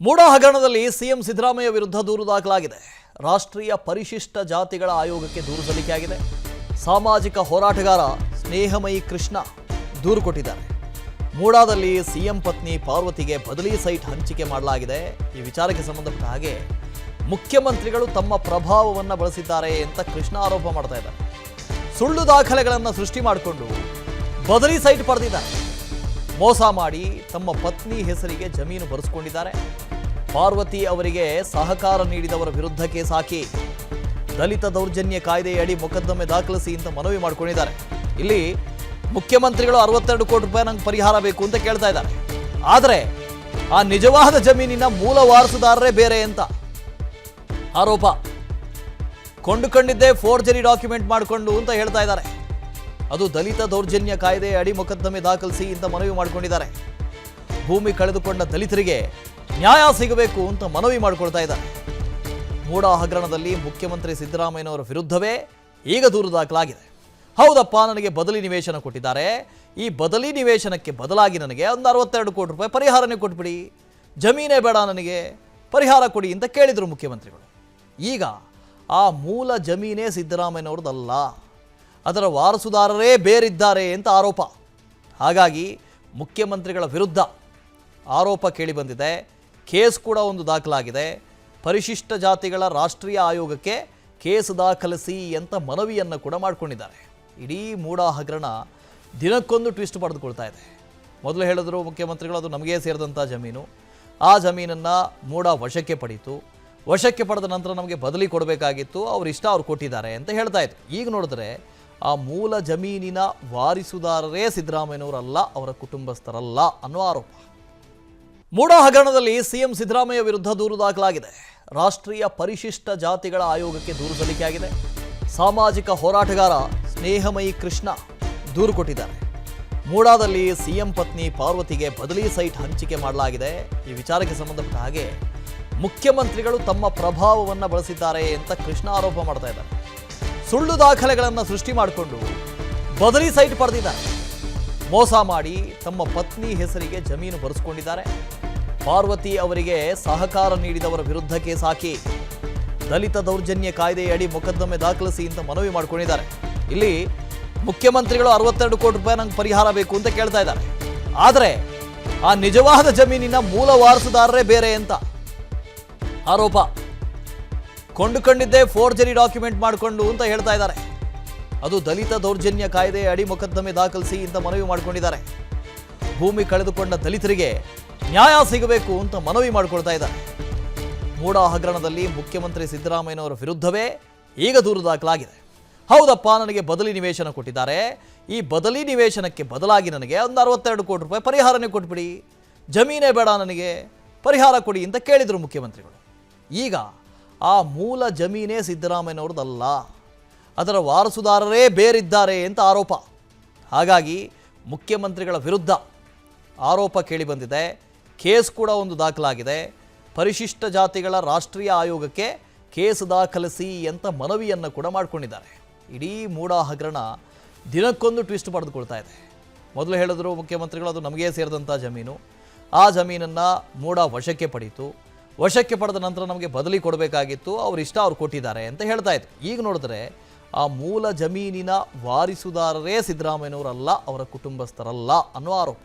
ಮೂಡಾ ಹಗರಣದಲ್ಲಿ ಸಿಎಂ ಸಿದ್ದರಾಮಯ್ಯ ವಿರುದ್ಧ ದೂರು ದಾಖಲಾಗಿದೆ. ರಾಷ್ಟ್ರೀಯ ಪರಿಶಿಷ್ಟ ಜಾತಿಗಳ ಆಯೋಗಕ್ಕೆ ದೂರು ಸಲ್ಲಿಕೆಯಾಗಿದೆ. ಸಾಮಾಜಿಕ ಹೋರಾಟಗಾರ ಸ್ನೇಹಮಯಿ ಕೃಷ್ಣ ದೂರು ಕೊಟ್ಟಿದ್ದಾರೆ. ಮೂಡಾದಲ್ಲಿ ಸಿಎಂ ಪತ್ನಿ ಪಾರ್ವತಿಗೆ ಬದಲಿ ಸೈಟ್ ಹಂಚಿಕೆ ಮಾಡಲಾಗಿದೆ. ಈ ವಿಚಾರಕ್ಕೆ ಸಂಬಂಧಪಟ್ಟ ಹಾಗೆ ಮುಖ್ಯಮಂತ್ರಿಗಳು ತಮ್ಮ ಪ್ರಭಾವವನ್ನು ಬಳಸಿದ್ದಾರೆ ಅಂತ ಕೃಷ್ಣ ಆರೋಪ ಮಾಡ್ತಾ ಇದ್ದಾರೆ. ಸುಳ್ಳು ದಾಖಲೆಗಳನ್ನು ಸೃಷ್ಟಿ ಮಾಡಿಕೊಂಡು ಬದಲಿ ಸೈಟ್ ಪಡೆದಿದ್ದಾರೆ. ಮೋಸ ಮಾಡಿ ತಮ್ಮ ಪತ್ನಿ ಹೆಸರಿಗೆ ಜಮೀನು ಬರೆಸಿಕೊಂಡಿದ್ದಾರೆ. ಪಾರ್ವತಿ ಅವರಿಗೆ ಸಹಕಾರ ನೀಡಿದವರ ವಿರುದ್ಧ ಕೇಸ್ ಹಾಕಿ ದಲಿತ ದೌರ್ಜನ್ಯ ಕಾಯ್ದೆಯಡಿ ಮೊಕದ್ದಮೆ ದಾಖಲಿಸಿ ಅಂತ ಮನವಿ ಮಾಡಿಕೊಂಡಿದ್ದಾರೆ. ಇಲ್ಲಿ ಮುಖ್ಯಮಂತ್ರಿಗಳು 62 ಕೋಟಿ ರೂಪಾಯಿ ನಂಗೆ ಪರಿಹಾರ ಬೇಕು ಅಂತ ಕೇಳ್ತಾ ಇದ್ದಾರೆ. ಆದರೆ ಆ ನಿಜವಾದ ಜಮೀನಿನ ಮೂಲ ವಾರಸುದಾರರೇ ಬೇರೆ ಅಂತ ಆರೋಪ. ಕೊಂಡುಕೊಂಡಿದ್ದೇ ಫೋರ್ಜರಿ ಡಾಕ್ಯುಮೆಂಟ್ ಮಾಡಿಕೊಂಡು ಅಂತ ಹೇಳ್ತಾ ಇದ್ದಾರೆ. ಅದು ದಲಿತ ದೌರ್ಜನ್ಯ ಕಾಯ್ದೆ ಅಡಿ ಮೊಕದ್ದಮೆ ದಾಖಲಿಸಿ ಅಂತ ಮನವಿ ಮಾಡಿಕೊಂಡಿದ್ದಾರೆ. ಭೂಮಿ ಕಳೆದುಕೊಂಡ ದಲಿತರಿಗೆ ನ್ಯಾಯ ಸಿಗಬೇಕು ಅಂತ ಮನವಿ ಮಾಡಿಕೊಳ್ತಾ ಇದ್ದಾರೆ. ಮೂಡಾ ಹಗರಣದಲ್ಲಿ ಮುಖ್ಯಮಂತ್ರಿ ಸಿದ್ದರಾಮಯ್ಯನವರ ವಿರುದ್ಧವೇ ಈಗ ದೂರು ದಾಖಲಾಗಿದೆ. ಹೌದಪ್ಪ, ನನಗೆ ಬದಲಿ ನಿವೇಶನ ಕೊಟ್ಟಿದ್ದಾರೆ. ಈ ಬದಲಿ ನಿವೇಶನಕ್ಕೆ ಬದಲಾಗಿ ನನಗೆ ಒಂದು 62 ಕೋಟಿ ರೂಪಾಯಿ ಪರಿಹಾರನೇ ಕೊಟ್ಬಿಡಿ, ಜಮೀನೇ ಬೇಡ ನನಗೆ, ಪರಿಹಾರ ಕೊಡಿ ಅಂತ ಕೇಳಿದರು ಮುಖ್ಯಮಂತ್ರಿಗಳು. ಈಗ ಆ ಮೂಲ ಜಮೀನೇ ಸಿದ್ದರಾಮಯ್ಯನವ್ರದ್ದಲ್ಲ, ಅದರ ವಾರಸುದಾರರೇ ಬೇರಿದ್ದಾರೆ ಅಂತ ಆರೋಪ. ಹಾಗಾಗಿ ಮುಖ್ಯಮಂತ್ರಿಗಳ ವಿರುದ್ಧ ಆರೋಪ ಕೇಳಿಬಂದಿದೆ. ಕೇಸ್ ಕೂಡ ಒಂದು ದಾಖಲಾಗಿದೆ. ಪರಿಶಿಷ್ಟ ಜಾತಿಗಳ ರಾಷ್ಟ್ರೀಯ ಆಯೋಗಕ್ಕೆ ಕೇಸ್ ದಾಖಲಿಸಿ ಅಂತ ಮನವಿಯನ್ನು ಕೂಡ ಮಾಡಿಕೊಂಡಿದ್ದಾರೆ. ಇಡೀ ಮೂಡಾ ಹಗರಣ ದಿನಕ್ಕೊಂದು ಟ್ವಿಸ್ಟ್ ಪಡೆದುಕೊಳ್ತಾ ಇದೆ. ಮೊದಲು ಹೇಳಿದ್ರು ಮುಖ್ಯಮಂತ್ರಿಗಳು ಅದು ನಮಗೆ ಸೇರಿದಂಥ ಜಮೀನು, ಆ ಜಮೀನನ್ನು ಮೂಡಾ ವಶಕ್ಕೆ ಪಡೀತು. ವಶಕ್ಕೆ ಪಡೆದ ನಂತರ ನಮಗೆ ಬದಲಿ ಕೊಡಬೇಕಾಗಿತ್ತು, ಅವ್ರು ಇಷ್ಟ ಅವ್ರು ಕೊಟ್ಟಿದ್ದಾರೆ ಅಂತ ಹೇಳ್ತಾ ಇತ್ತು. ಈಗ ನೋಡಿದ್ರೆ ಆ ಮೂಲ ಜಮೀನಿನ ವಾರಿಸುದಾರರೇ ಸಿದ್ದರಾಮಯ್ಯನವರಲ್ಲ, ಅವರ ಕುಟುಂಬಸ್ಥರಲ್ಲ ಅನ್ನೋ ಆರೋಪ. ಮೂಡಾ ಹಗರಣದಲ್ಲಿ ಸಿಎಂ ಸಿದ್ದರಾಮಯ್ಯ ವಿರುದ್ಧ ದೂರು ದಾಖಲಾಗಿದೆ. ರಾಷ್ಟ್ರೀಯ ಪರಿಶಿಷ್ಟ ಜಾತಿಗಳ ಆಯೋಗಕ್ಕೆ ದೂರು ಸಲ್ಲಿಕೆಯಾಗಿದೆ. ಸಾಮಾಜಿಕ ಹೋರಾಟಗಾರ ಸ್ನೇಹಮಯಿ ಕೃಷ್ಣ ದೂರು ಕೊಟ್ಟಿದ್ದಾರೆ. ಮೂಡಾದಲ್ಲಿ ಸಿಎಂ ಪತ್ನಿ ಪಾರ್ವತಿಗೆ ಬದಲಿ ಸೈಟ್ ಹಂಚಿಕೆ ಮಾಡಲಾಗಿದೆ. ಈ ವಿಚಾರಕ್ಕೆ ಸಂಬಂಧಪಟ್ಟ ಹಾಗೆ ಮುಖ್ಯಮಂತ್ರಿಗಳು ತಮ್ಮ ಪ್ರಭಾವವನ್ನು ಬಳಸಿದ್ದಾರೆ ಅಂತ ಕೃಷ್ಣ ಆರೋಪ ಮಾಡ್ತಾ ಇದ್ದಾರೆ. ಸುಳ್ಳು ದಾಖಲೆಗಳನ್ನು ಸೃಷ್ಟಿ ಮಾಡಿಕೊಂಡು ಬದಲಿ ಸೈಟ್ ಪಡೆದಿದ್ದಾರೆ. ಮೋಸ ಮಾಡಿ ತಮ್ಮ ಪತ್ನಿ ಹೆಸರಿಗೆ ಜಮೀನು ಬರೆಸಿಕೊಂಡಿದ್ದಾರೆ. ಪಾರ್ವತಿ ಅವರಿಗೆ ಸಹಕಾರ ನೀಡಿದವರ ವಿರುದ್ಧ ಕೇಸ್ ಹಾಕಿ ದಲಿತ ದೌರ್ಜನ್ಯ ಕಾಯ್ದೆಯಡಿ ಮೊಕದ್ದಮೆ ದಾಖಲಿಸಿ ಅಂತ ಮನವಿ ಮಾಡಿಕೊಂಡಿದ್ದಾರೆ. ಇಲ್ಲಿ ಮುಖ್ಯಮಂತ್ರಿಗಳು 62 ಕೋಟಿ ರೂಪಾಯಿ ನಂಗೆ ಪರಿಹಾರ ಬೇಕು ಅಂತ ಕೇಳ್ತಾ ಇದ್ದಾರೆ. ಆದರೆ ಆ ನಿಜವಾದ ಜಮೀನಿನ ಮೂಲ ವಾರಸುದಾರರೇ ಬೇರೆ ಅಂತ ಆರೋಪ. ಕೊಂಡುಕೊಂಡಿದ್ದೇ ಫೋರ್ಜರಿ ಡಾಕ್ಯುಮೆಂಟ್ ಮಾಡಿಕೊಂಡು ಅಂತ ಹೇಳ್ತಾ ಇದ್ದಾರೆ. ಅದು ದಲಿತ ದೌರ್ಜನ್ಯ ಕಾಯ್ದೆ ಅಡಿ ಮೊಕದ್ದಮೆ ದಾಖಲಿಸಿ ಅಂತ ಮನವಿ ಮಾಡಿಕೊಂಡಿದ್ದಾರೆ. ಭೂಮಿ ಕಳೆದುಕೊಂಡ ದಲಿತರಿಗೆ ನ್ಯಾಯ ಸಿಗಬೇಕು ಅಂತ ಮನವಿ ಮಾಡಿಕೊಳ್ತಾ ಇದ್ದಾರೆ. ಮೂಡಾ ಹಗರಣದಲ್ಲಿ ಮುಖ್ಯಮಂತ್ರಿ ಸಿದ್ದರಾಮಯ್ಯನವರ ವಿರುದ್ಧವೇ ಈಗ ದೂರು ದಾಖಲಾಗಿದೆ. ಹೌದಪ್ಪ, ನನಗೆ ಬದಲಿ ನಿವೇಶನ ಕೊಟ್ಟಿದ್ದಾರೆ. ಈ ಬದಲಿ ನಿವೇಶನಕ್ಕೆ ಬದಲಾಗಿ ನನಗೆ ಒಂದು 62 ಕೋಟಿ ರೂಪಾಯಿ ಪರಿಹಾರನೇ ಕೊಟ್ಬಿಡಿ, ಜಮೀನೇ ಬೇಡ ನನಗೆ, ಪರಿಹಾರ ಕೊಡಿ ಅಂತ ಕೇಳಿದರು ಮುಖ್ಯಮಂತ್ರಿಗಳು. ಈಗ ಆ ಮೂಲ ಜಮೀನೇ ಸಿದ್ದರಾಮಯ್ಯನವ್ರದ್ದಲ್ಲ, ಅದರ ವಾರಸುದಾರರೇ ಬೇರಿದ್ದಾರೆ ಅಂತ ಆರೋಪ. ಹಾಗಾಗಿ ಮುಖ್ಯಮಂತ್ರಿಗಳ ವಿರುದ್ಧ ಆರೋಪ ಕೇಳಿಬಂದಿದೆ. ಕೇಸ್ ಕೂಡ ಒಂದು ದಾಖಲಾಗಿದೆ. ಪರಿಶಿಷ್ಟ ಜಾತಿಗಳ ರಾಷ್ಟ್ರೀಯ ಆಯೋಗಕ್ಕೆ ಕೇಸ್ ದಾಖಲಿಸಿ ಅಂತ ಮನವಿಯನ್ನು ಕೂಡ ಮಾಡಿಕೊಂಡಿದ್ದಾರೆ. ಇಡೀ ಮೂಡಾ ಹಗರಣ ದಿನಕ್ಕೊಂದು ಟ್ವಿಸ್ಟ್ ಪಡೆದುಕೊಳ್ತಾ ಇದೆ. ಮೊದಲು ಹೇಳಿದ್ರು ಮುಖ್ಯಮಂತ್ರಿಗಳು ಅದು ನಮಗೆ ಸೇರಿದಂಥ ಜಮೀನು, ಆ ಜಮೀನನ್ನು ಮೂಡಾ ವಶಕ್ಕೆ ಪಡೀತು. ವಶಕ್ಕೆ ಪಡೆದ ನಂತರ ನಮಗೆ ಬದಲಿ ಕೊಡಬೇಕಾಗಿತ್ತು, ಅವ್ರು ಇಷ್ಟ ಅವ್ರು ಕೊಟ್ಟಿದ್ದಾರೆ ಅಂತ ಹೇಳ್ತಾ ಇತ್ತು. ಈಗ ನೋಡಿದ್ರೆ ಆ ಮೂಲ ಜಮೀನಿನ ವಾರಿಸುದಾರರೇ ಸಿದ್ದರಾಮಯ್ಯನವರಲ್ಲ, ಅವರ ಕುಟುಂಬಸ್ಥರಲ್ಲ ಅನ್ನೋ ಆರೋಪ.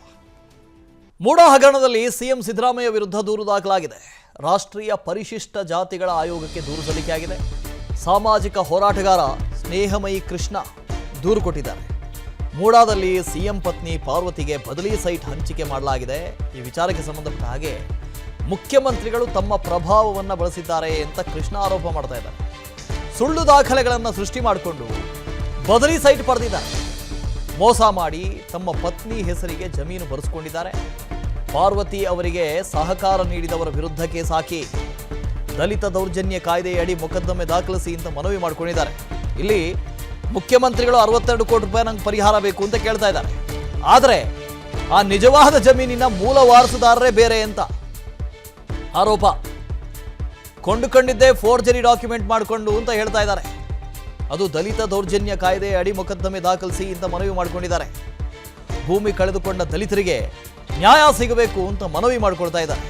ಮೂಡಾ ಹಗರಣದಲ್ಲಿ ಸಿಎಂ ಸಿದ್ದರಾಮಯ್ಯ ವಿರುದ್ಧ ದೂರು ದಾಖಲಾಗಿದೆ. ರಾಷ್ಟ್ರೀಯ ಪರಿಶಿಷ್ಟ ಜಾತಿಗಳ ಆಯೋಗಕ್ಕೆ ದೂರು ಸಲ್ಲಿಕೆಯಾಗಿದೆ. ಸಾಮಾಜಿಕ ಹೋರಾಟಗಾರ ಸ್ನೇಹಮಯಿ ಕೃಷ್ಣ ದೂರು ಕೊಟ್ಟಿದ್ದಾರೆ. ಮೂಡಾದಲ್ಲಿ ಸಿಎಂ ಪತ್ನಿ ಪಾರ್ವತಿಗೆ ಬದಲಿ ಸೈಟ್ ಹಂಚಿಕೆ ಮಾಡಲಾಗಿದೆ. ಈ ವಿಚಾರಕ್ಕೆ ಸಂಬಂಧಪಟ್ಟ ಹಾಗೆ ಮುಖ್ಯಮಂತ್ರಿಗಳು ತಮ್ಮ ಪ್ರಭಾವವನ್ನು ಬಳಸಿದ್ದಾರೆ ಅಂತ ಕೃಷ್ಣ ಆರೋಪ ಮಾಡ್ತಾ ಇದ್ದಾರೆ. ಸುಳ್ಳು ದಾಖಲೆಗಳನ್ನು ಸೃಷ್ಟಿ ಮಾಡಿಕೊಂಡು ಬದಲಿ ಸೈಟ್ ಪಡೆದಿದ್ದಾರೆ. ಮೋಸ ಮಾಡಿ ತಮ್ಮ ಪತ್ನಿ ಹೆಸರಿಗೆ ಜಮೀನು ಬರೆಸಿಕೊಂಡಿದ್ದಾರೆ. ಪಾರ್ವತಿ ಅವರಿಗೆ ಸಹಕಾರ ನೀಡಿದವರ ವಿರುದ್ಧ ಕೇಸ್ ಹಾಕಿ ದಲಿತ ದೌರ್ಜನ್ಯ ಕಾಯ್ದೆಯಡಿ ಮೊಕದ್ದಮೆ ದಾಖಲಿಸಿ ಅಂತ ಮನವಿ ಮಾಡಿಕೊಂಡಿದ್ದಾರೆ. ಇಲ್ಲಿ ಮುಖ್ಯಮಂತ್ರಿಗಳು 62 ಕೋಟಿ ರೂಪಾಯಿ ನಂಗೆ ಪರಿಹಾರ ಬೇಕು ಅಂತ ಕೇಳ್ತಾ ಇದ್ದಾರೆ. ಆದರೆ ಆ ನಿಜವಾದ ಜಮೀನಿನ ಮೂಲ ವಾರಸುದಾರರೇ ಬೇರೆ ಅಂತ ಆರೋಪ. ಕೊಂಡುಕೊಂಡಿದ್ದೇ ಫೋರ್ಜರಿ ಡಾಕ್ಯುಮೆಂಟ್ ಮಾಡಿಕೊಂಡು ಅಂತ ಹೇಳ್ತಾ ಇದ್ದಾರೆ. ಅದು ದಲಿತ ದೌರ್ಜನ್ಯ ಕಾಯ್ದೆ ಅಡಿ ಮೊಕದ್ದಮೆ ದಾಖಲಿಸಿ ಅಂತ ಮನವಿ ಮಾಡಿಕೊಂಡಿದ್ದಾರೆ. ಭೂಮಿ ಕಳೆದುಕೊಂಡ ದಲಿತರಿಗೆ ನ್ಯಾಯ ಸಿಗಬೇಕು ಅಂತ ಮನವಿ ಮಾಡಿಕೊಳ್ತಾ ಇದ್ದಾರೆ.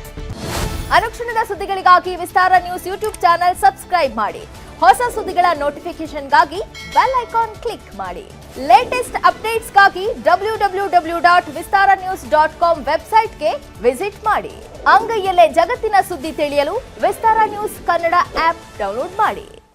ಅನುಕ್ಷಣದ ಸುದ್ದಿಗಳಿಗಾಗಿ ವಿಸ್ತಾರ ನ್ಯೂಸ್ ಯೂಟ್ಯೂಬ್ ಚಾನೆಲ್ ಸಬ್ಸ್ಕ್ರೈಬ್ ಮಾಡಿ. ಹೊಸ ಸುದ್ದಿಗಳ ನೋಟಿಫಿಕೇಶನ್ಗಾಗಿ ಬೆಲ್ ಐಕಾನ್ ಕ್ಲಿಕ್ ಮಾಡಿ. ಲೇಟೆಸ್ಟ್ ಅಪ್ಡೇಟ್ಸ್ಗಾಗಿ www.vistaranews.com ವೆಬ್ಸೈಟ್ಗೆ ವಿಸಿಟ್ ಮಾಡಿ. ಅಂಗೈಯಲ್ಲೇ ಜಗತ್ತಿನ ಸುದ್ದಿ ತಿಳಿಯಲು ವಿಸ್ತಾರ ನ್ಯೂಸ್ ಕನ್ನಡ ಆಪ್ ಡೌನ್ಲೋಡ್ ಮಾಡಿ.